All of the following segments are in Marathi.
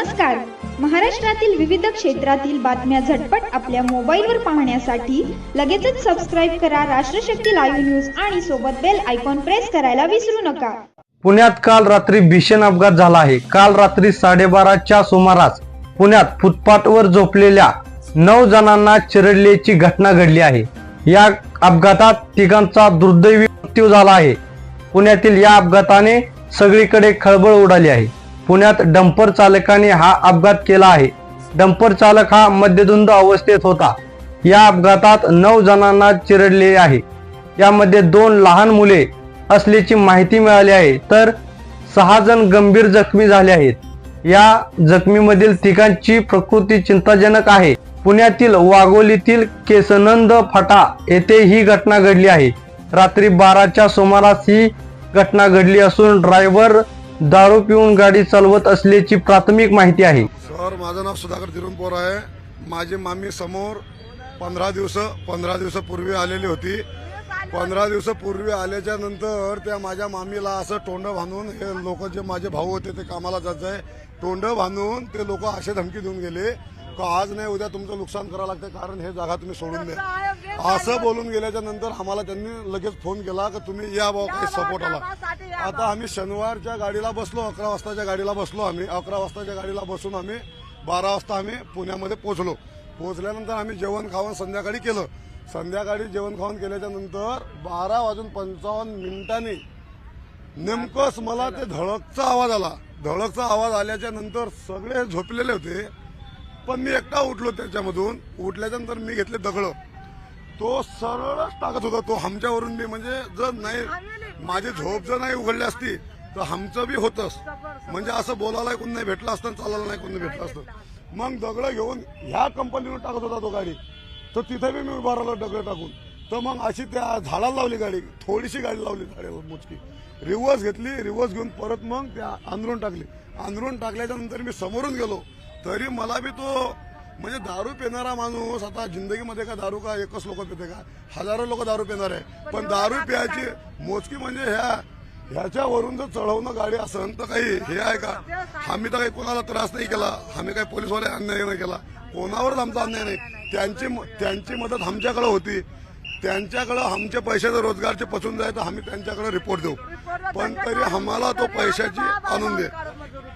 नमस्कार. महाराष्ट्रातील विविध क्षेत्रातील बातम्या झटपट आपल्या मोबाईलवर पाहण्यासाठी लगेचच सबस्क्राईब करा राष्ट्रशक्ती लाईव्ह न्यूज आणि सोबत बेल आयकॉन प्रेस करायला विसरू नका. पुण्यात काल रात्री भीषण अपघात झाला आहे. काल रात्री 12:30च्या सुमारास पुण्यात फुटपाथवर झोपलेल्या 9 जणांना चिरडल्याची घटना घडली आहे. या अपघातात तिघांचा दुर्दैवी मृत्यू झाला आहे. पुण्यातील या अपघाताने सगळीकडे खळबळ उडाली आहे. पुण्यात डंपर चालकाने हा अपघात केला आहे. डंपर चालक हा मद्यधुंद अवस्थेत होता. या अपघातात 9 जणांना चिरडले आहे. यामध्ये 2 लहान मुले असल्याची माहिती मिळाली आहे, तर 6 जण गंभीर जखमी झाले आहेत. या जखमीमधील तिघांची प्रकृती चिंताजनक आहे. पुण्यातील वाघोलीतील केसनंद फाटा येथे ही घटना घडली आहे. रात्री 12च्या सुमारास ही घटना घडली असून ड्रायव्हर दारू पिऊन गाडी चालवत असल्याची प्राथमिक माहिती आहे. सर, माझं नाव सुधाकर तिरुनपोर आहे. माझी मामी समोर 15 दिवसापूर्वी आलेली होती. 15 दिवसापूर्वी आल्याच्या नंतर त्या माझ्या मामीला असं तोंड बांधून, हे लोक जे माझे भाऊ होते ते कामाला जात आहे, तोंड बांधून ते लोक असे धमकी देऊन गेले का आज नाही उद्या तुमचं नुकसान करावं लागतं, कारण हे जागा तुम्ही सोडून द्या. असं बोलून गेल्याच्या नंतर आम्हाला त्यांनी लगेच फोन केला की तुम्ही या भाऊ, काही सपोर्ट आला. आता आम्ही शनिवारच्या गाडीला बसलो, 11 वाजताच्या गाडीला बसलो. आम्ही 11 वाजताच्या गाडीला बसून आम्ही 12 वाजता आम्ही पुण्यामध्ये पोहोचलो. पोहोचल्यानंतर आम्ही जेवण खावण संध्याकाळी केलं. संध्याकाळी जेवण खावण केल्याच्या नंतर 12:55 नेमकंच मला ते धडकचा आवाज आला. धडकचा आवाज आल्याच्या नंतर सगळे झोपलेले होते, पण मी एकटा उठलो. त्याच्यामधून उठल्याच्या नंतर मी घेतले दगड. तो सरळच टाकत होता. तो आमच्यावरून बी, म्हणजे जर नाही माझी झोप जर नाही उघडली असती तर आमचं बी होतच. म्हणजे असं बोलायला कोण नाही भेटलं असतं, चालायला नाही कोण भेटलं असतं. मग दगड घेऊन ह्या कंपनीवर टाकत होता तो गाडी. तर तिथे बी मी उभा राहिलो दगड टाकून. तर मग अशी त्या झाडाला लावली गाडी, थोडीशी गाडी लावली झाडाला मोजकी. रिव्हर्स घेतली, रिव्हर्स घेऊन परत मग त्या अंदरून टाकली. अंदरून टाकल्याच्या नंतर मी समोरून गेलो. तरी मला बी तो, म्हणजे दारू पिणारा माणूस, आता जिंदगीमध्ये का दारू का एकच लोक पिते का, हजारो लोक दारू पिणार आहे, पण दारू प्यायची मोजकी, म्हणजे ह्याच्यावरून जर चढवणं गाडी असेल तर काही हे आहे का? आम्ही तर काही कोणाला त्रास नाही केला, आम्ही काही पोलीसवाले अन्याय नाही केला, कोणावरच आमचा अन्याय नाही. त्यांची मदत आमच्याकडे होती. त्यांच्याकडे आमचे पैशाचे रोजगारचे पचून जाय तर आम्ही त्यांच्याकडे रिपोर्ट देऊ, पण तरी आम्हाला तो पैशाची आणून दे.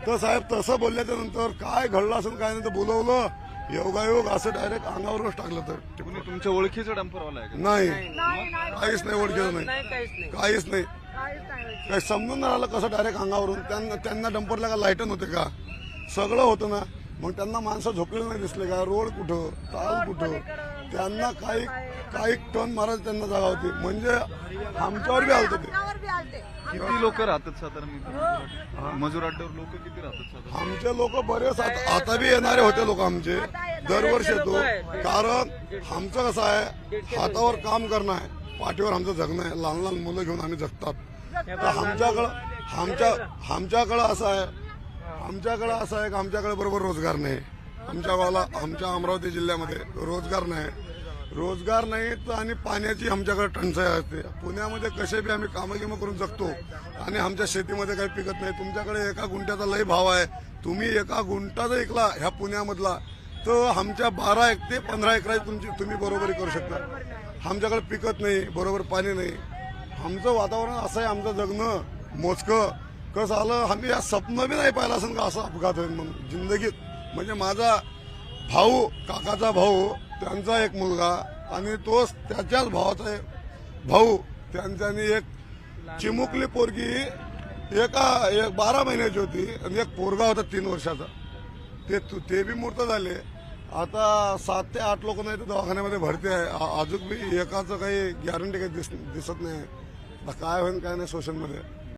तर साहेब तसं बोलल्याच्या नंतर काय घडलं असेल काय नाही, तर बोलवलं योगायोग असं डायरेक्ट अंगावरच टाकलं. तर तुमच्या ओळखीचं डंपरवाला आहे? नाही, काहीच नाही, ओळखीचं नाही, काहीच नाही. काही समजून नाही आलं कसं डायरेक्ट अंगावरून. त्यांना डंपरला का लाईटन होते का, सगळं होतं ना. मग त्यांना माणसं झोपलेले नाही दिसले का, रोड कुठं, ताल कुठं, त्यांना काही टन मारायचं त्यांना जागा होती. म्हणजे आमच्यावर बी आलतं ते. किती लोक राहतात साधारण मजूर अड्ड्यावर? लोक किती राहतात साधारण? आमचे लोक बरेच आता बी येणारे होते लोक आमचे, दरवर्षी येतो. कारण आमचं कसं आहे, हातावर काम करणं आहे, पाठीवर आमचं जगणं आहे. लहान लहान मुलं घेऊन आम्ही जगतात. तर आमच्याकडं असं आहे की आमच्याकडे बरोबर रोजगार नाही. आमच्या गावाला, आमच्या अमरावती जिल्ह्यामध्ये रोजगार नाही तर, आणि पाण्याची आमच्याकडे टंचाई असते. पुण्यामध्ये कसे बी आम्ही कामं करून जगतो, आणि आमच्या शेतीमध्ये काही पिकत नाही. तुमच्याकडे 1 गुंठ्याचा लय भाव आहे. तुम्ही 1 गुंठा जर ऐकला ह्या पुण्यामधला, तर आमच्या 12 ते 15 एकराची तुम्ही बरोबरी करू शकता. आमच्याकडे पिकत नाही, बरोबर पाणी नाही. आमचं वातावरण असं आहे, आमचं जगणं मोजकं. कसं आलं, आम्ही या स्वप्न बी नाही पाहिलं असं का असं अपघात होईल म्हणून जिंदगीत. म्हणजे माझा भाऊ, काकाचा भाऊ, त्यांचा एक मुलगा, आणि तोच त्याच्याच भावाचा भाऊ, त्यांच्यानी एक चिमुकली पोरगी 12 महिन्याची होती, आणि एक पोरगा होता 3 वर्षाचा. ते बी मृत झाले. आता 7 ते 8 लोक नाही तर दवाखान्यामध्ये भरती आहे. अजून बी एकाचं काही गॅरंटी काही दिसत नाही. काय होईल काय नाही सोशलमध्ये.